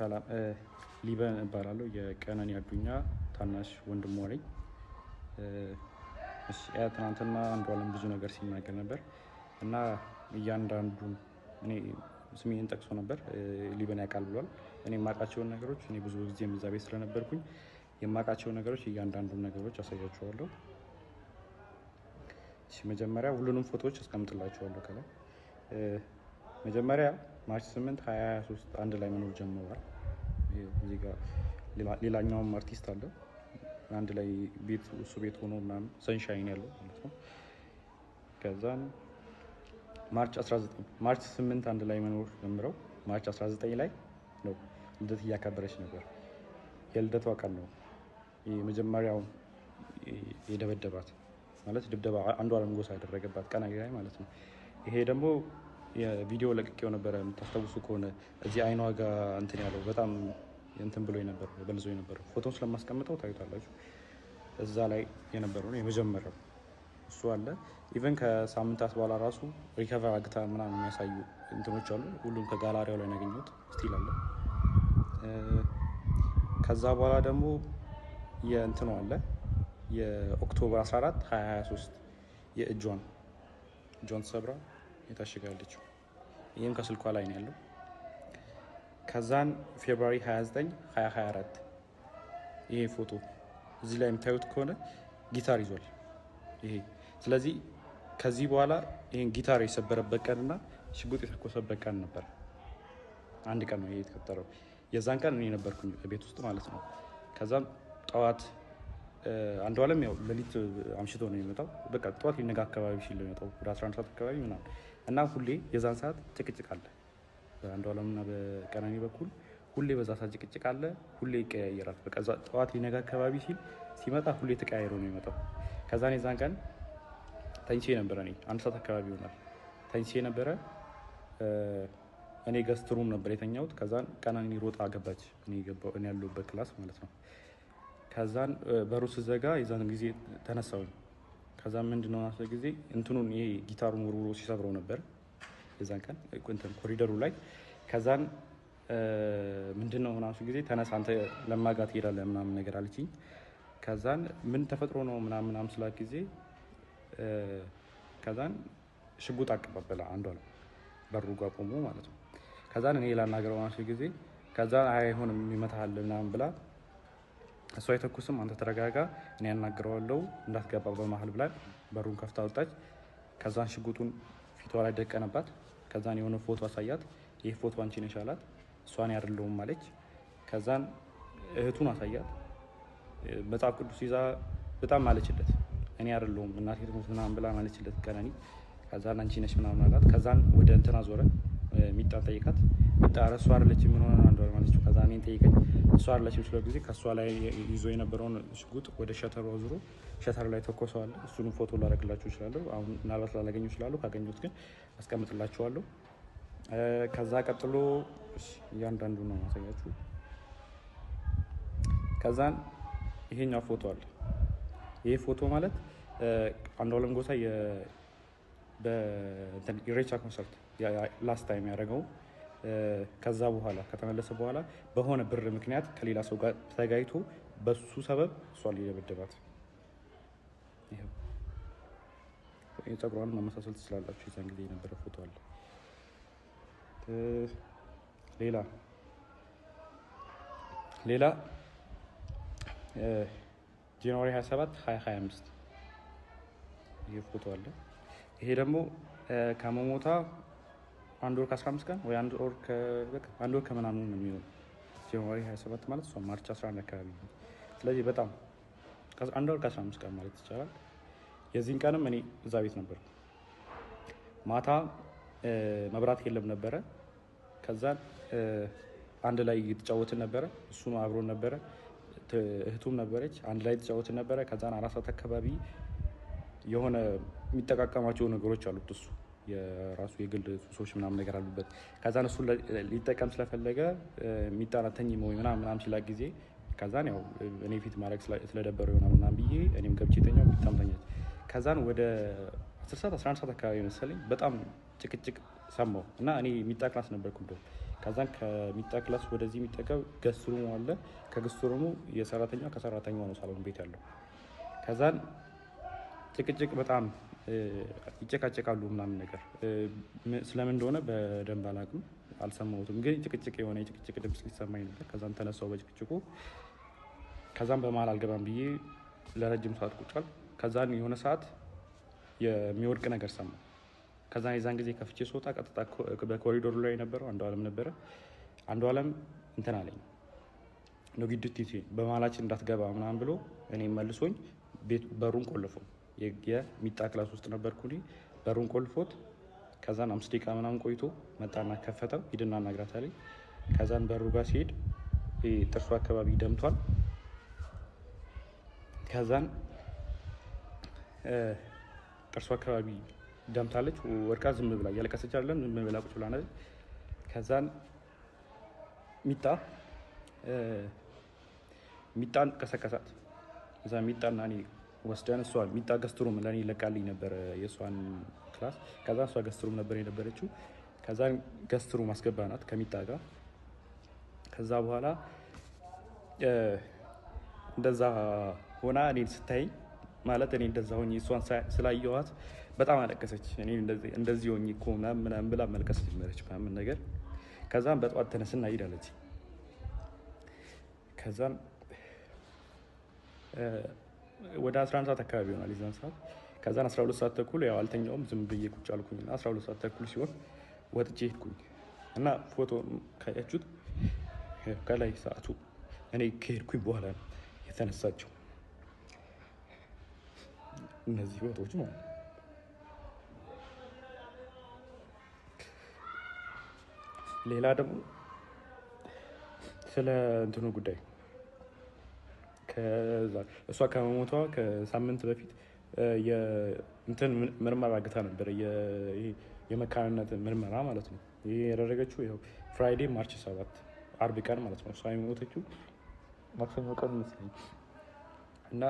ሰላም ሊበን እባላለሁ የቀነኒ አዱኛ ታናሽ ወንድሟ ነኝ። ትናንትና አንዷለም ብዙ ነገር ሲናገር ነበር እና እያንዳንዱን እኔ ስሜን ጠቅሶ ነበር ሊበን ያውቃል ብሏል። እኔ የማውቃቸውን ነገሮች እኔ ብዙ ጊዜ እዛ ቤት ስለነበርኩኝ የማውቃቸውን ነገሮች እያንዳንዱን ነገሮች አሳያችኋለሁ። መጀመሪያ ሁሉንም ፎቶዎች አስቀምጥላችኋለሁ ከላይ። መጀመሪያ ማርች 8 2023 አንድ ላይ መኖር ጀምረዋል። እዚህ ጋር ሌላኛውም አርቲስት አለ አንድ ላይ ቤት እሱ ቤት ሆኖ ምናምን ሰንሻይን ያለው ማለት ነው። ከዛን ማርች 8 አንድ ላይ መኖር ጀምረው ማርች 19 ላይ ነው ልደት እያከበረች ነበር። የልደቷ ቀን ነው የመጀመሪያው የደበደባት ማለት ድብደባ አንዷለም ጎሳ ያደረገባት ቀን ላይ ማለት ነው። ይሄ ደግሞ የቪዲዮ ለቅቄው ነበር የምታስታውሱ ከሆነ እዚህ አይኗ ጋር እንትን ያለው በጣም እንትን ብሎ ነበር በልዞ ነበር። ፎቶን ስለማስቀምጠው ታዩታላችሁ። እዛ ላይ የነበረው የመጀመሪያው እሱ አለ። ኢቨን ከሳምንታት በኋላ ራሱ ሪከቨር አግታ ምናምን የሚያሳዩ እንትኖች አሉ። ሁሉም ከጋላሪያው ላይ ያገኙት ስቲል አለ። ከዛ በኋላ ደግሞ የእንትኑ አለ የኦክቶበር 14 2023 የእጇን ሰብራ የታሽጋለች። ይሄም ከስልኳ ላይ ነው ያለው። ከዛን ፌብሩዋሪ 29 2024 ይሄ ፎቶ እዚህ ላይ የምታዩት ከሆነ ጊታር ይዟል ይሄ። ስለዚህ ከዚህ በኋላ ይሄን ጊታር የሰበረበት ቀንና ሽጉጥ የተኮሰበት ቀን ነበር። አንድ ቀን ነው ይሄ የተከተለው። የዛን ቀን እኔ ነበርኩኝ ቤት ውስጥ ማለት ነው። ከዛም ጠዋት አንዷለም ያው ለሊት አምሽቶ ነው የሚመጣው። በቃ ጠዋት ሊነጋ አካባቢ ሲል ነው የሚመጣው ወደ 11 ሰዓት አካባቢ ምናምን እና ሁሌ የዛን ሰዓት ጭቅጭቅ አለ በአንዷለምና በቀነኒ በኩል ሁሌ በዛ ሰዓት ጭቅጭቅ አለ። ሁሌ ይቀያየራል። በቃ ጠዋት ሊነጋ አካባቢ ሲመጣ ሁሌ ተቀያይሮ ነው የሚመጣው። ከዛን የዛን ቀን ተኝቼ ነበረ። እኔ 1 ሰዓት አካባቢ ይሆናል ተኝቼ ነበረ። እኔ ገስት ሩም ነበር የተኛሁት። ከዛን ቀነኒ ሮጣ ገባች እኔ ያለሁበት ክላስ ማለት ነው። ከዛን በሩ ስዘጋ የዛን ጊዜ ተነሳሁኝ። ከዛን ምንድነው አሰ ጊዜ እንትኑን ይሄ ጊታሩን ወርውሮ ሲሰብረው ነበር የዛን ቀን እንትን ኮሪደሩ ላይ። ከዛን ምንድነው አሰ ጊዜ ተነሳ አንተ ለማጋት ትሄዳለህ ምናምን ነገር አለችኝ። ከዛን ምን ተፈጥሮ ነው ምናምን ስላት ጊዜ ከዛን ሽጉጥ አቀባበለ አንዷለም በሩ ጋር ቆሞ ማለት ነው። ከዛን እኔ ላናገረው አሰ ጊዜ ከዛን አይሆንም ይመታሃል ምናምን ብላ እሷ አይተኩስም አንተ ተረጋጋ እኔ ያናግረዋለሁ እንዳትገባ በመሃል ብላ በሩን ከፍታ ወጣች። ከዛን ሽጉጡን ፊቷ ላይ ደቀነባት። ከዛን የሆነ ፎቶ አሳያት። ይሄ ፎቶ አንቺ ነሽ አላት። እሷን ያርለውም አለች። ከዛን እህቱን አሳያት። መጽሐፍ ቅዱስ ይዛ በጣም ማለችለት እኔ ያርለውም እናቴ ትሞት ምናምን ብላ ማለችለት ቀነኒ። ከዛን አንቺ ነሽ ምናምን አላት። ከዛን ወደ እንትና ዞረ ሚጣን ጠይቃት። ሚጣ እሷ አይደለች ምን ሆነ አንዷለም አለችው። ከዛን እኔን ጠይቀኝ እሷ አይደለች ብለው ጊዜ ከሷ ላይ ይዞ የነበረውን ሽጉጥ ወደ ሸተሩ አዙሮ ሸተር ላይ ተኮሰዋል። እሱንም ፎቶ ላደርግላችሁ እችላለሁ። አሁን ምናልባት ላላገኙ እችላለሁ። ካገኙት ግን አስቀምጥላችኋለሁ። ከዛ ቀጥሎ እያንዳንዱ ነው ማሳያችሁ። ከዛን ይሄኛው ፎቶ አለ። ይሄ ፎቶ ማለት አንዷለም ጎሳ በኢሬቻ ኮንሰርት ላስት ታይም ያደረገው ከዛ በኋላ ከተመለሰ በኋላ በሆነ ብር ምክንያት ከሌላ ሰው ጋር ተጋይቶ በሱ ሰበብ እሷን ሊደበደባት። ይሄው የፀጉሯን ማመሳሰል ትችላላችሁ። የዛን ጊዜ የነበረ ፎቶ አለ። ሌላ ጃንዋሪ 27 2025 ይሄ ፎቶ አለ። ይሄ ደግሞ ከመሞታ 1 ወር ከ15 ቀን ወይ 1 ወር ከምናምን ነው የሚሆነው። ጃንዋሪ 27 ማለት እሷ ማርች 11 አካባቢ ነው። ስለዚህ በጣም 1 ወር ከ15 ቀን ማለት ይቻላል። የዚህን ቀንም እኔ እዛ ቤት ነበርኩ። ማታ መብራት የለም ነበረ። ከዛን አንድ ላይ እየተጫወትን ነበረ። እሱም አብሮን ነበረ። እህቱም ነበረች። አንድ ላይ እየተጫወትን ነበረ። ከዛን 4 ሰዓት አካባቢ የሆነ የሚጠቃቀማቸው ነገሮች አሉት እሱ የራሱ የግል ሱሶች ምናምን ነገር አሉበት። ከዛን እሱ ሊጠቀም ስለፈለገ የሚጣናተኝ ወይ ምናምን ሲላ ጊዜ ከዛን ያው እኔ ፊት ማድረግ ስለደበረው ይሆናል ምናምን ብዬ እኔም ገብቼ ተኛው። ተኛች። ከዛን ወደ 10 ሰዓት 11 ሰዓት አካባቢ መሰለኝ በጣም ጭቅጭቅ ሰማሁ እና እኔ የሚጣ ክላስ ነበርኩ። ከዛን ከሚጣ ክላስ ወደዚህ የሚጠጋው ገስት ሩሙ አለ። ከገስት ሩሙ የሰራተኛ ከሰራተኛዋ ነው ሳሎን ቤት ያለው። ከዛን ጭቅጭቅ በጣም ይጨቃጨቃሉ ምናምን ነገር ስለምን እንደሆነ በደንብ አላውቅም፣ አልሰማሁትም። ግን ጭቅጭቅ የሆነ የጭቅጭቅ ድምፅ ሊሰማኝ ነበር። ከዛን ተነሳው በጭቅጭቁ። ከዛን በመሀል አልገባም ብዬ ለረጅም ሰዓት ቁጭ አልኩ። ከዛን የሆነ ሰዓት የሚወድቅ ነገር ሰማሁ። ከዛን የዛን ጊዜ ከፍቼ ስወጣ ቀጥታ በኮሪዶሩ ላይ የነበረው አንዷለም ነበረ። አንዷለም እንትን አለኝ ነው ግድት በመሀላችን እንዳትገባ ምናምን ብሎ እኔ መልሶኝ በሩን ቆልፈው የሚጣ ክላስ ውስጥ ነበርኩ እኔ። በሩን ቆልፎት ከዛን 5 ደቂቃ ምናምን ቆይቶ መጣና ከፈተው። ሂድና አናግራት አለኝ። ከዛን በሩ ጋር ሲሄድ ጥርሱ አካባቢ ደምቷል። ከዛን ጥርሱ አካባቢ ደምታለች። ወድቃ ዝም ብላ እያለቀሰች አይደለም፣ ዝም ብላ ቁጭ ብላ ነበር። ከዛን ሚጣን ቀሰቀሳት። እዛ ሚጣና እኔ ወስደን እሷ ሚጣ ገስትሩም ለእኔ ለቃልኝ ነበር የእሷን ክላስ። ከዛ እሷ ገስትሩም ነበር የነበረችው። ከዛን ገስትሩም አስገባናት ከሚጣ ጋር። ከዛ በኋላ እንደዛ ሆና እኔን ስታይ ማለት እኔ እንደዛ ሆኜ እሷን ስላየኋት በጣም አለቀሰች። እኔ እንደዚህ ሆኜ እኮ ምናምን ብላ መልቀስ ጀመረች ምናምን ነገር። ከዛም በጠዋት ተነስና ሄዳለች። ከዛም ወደ 11 ሰዓት አካባቢ ይሆናል የዛን ሰዓት። ከዛን 12 ሰዓት ተኩል ያው አልተኛውም፣ ዝም ብዬ ቁጭ አልኩኝና 12 ሰዓት ተኩል ሲሆን ወጥቼ ሄድኩኝ እና ፎቶ ካያችሁት ከላይ ሰዓቱ እኔ ከሄድኩኝ በኋላ ነው የተነሳቸው እነዚህ ፎቶዎች ማለት ነው። ሌላ ደግሞ ስለ እንትኑ ጉዳይ እሷ ከመሞቷ ከሳምንት በፊት እንትን ምርመራ አግታ ነበር፣ የመካንነት ምርመራ ማለት ነው። ይሄ ያደረገችው ይኸው ፍራይዴ ማርች 7 አርብ ቀን ማለት ነው። እሷ የሞተችው ማክሰኞ ቀን መስለኝ እና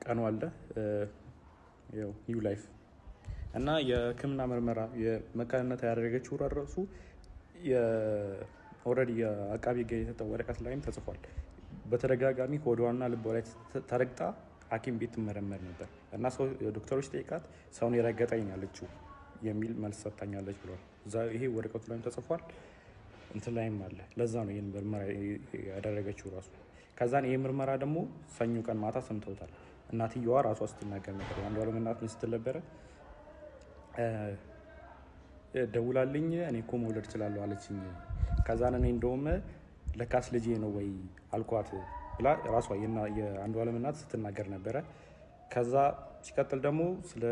ቀኑ አለ ያው ኒው ላይፍ እና የሕክምና ምርመራ የመካንነት ያደረገችው ራሱ ኦልሬዲ የአቃቢ ሕግ የተሰጠው ወረቀት ላይም ተጽፏል። በተደጋጋሚ ሆዷና ልቧ ላይ ተረግጣ ሐኪም ቤት ትመረመር ነበር እና ዶክተሮች ጠይቃት ሰውን የረገጠኝ ያለችው የሚል መልስ ሰጥታኛለች ብሏል። ይሄ ወረቀቱ ላይም ተጽፏል፣ እንትን ላይም አለ። ለዛ ነው ይህን ምርመራ ያደረገችው ራሱ። ከዛን ይህ ምርመራ ደግሞ ሰኞ ቀን ማታ ሰምተውታል። እናትየዋ ራሷ ስትናገር ነበር። የአንዷለም እናት ስትል ነበረ ደውላልኝ እኔ እኮ መውለድ እችላለሁ አለችኝ። ከዛን እኔ እንደውም ለካስ ልጄ ነው ወይ አልኳት ብላ ራሷ የአንዷለም እናት ስትናገር ነበረ። ከዛ ሲቀጥል ደግሞ ስለ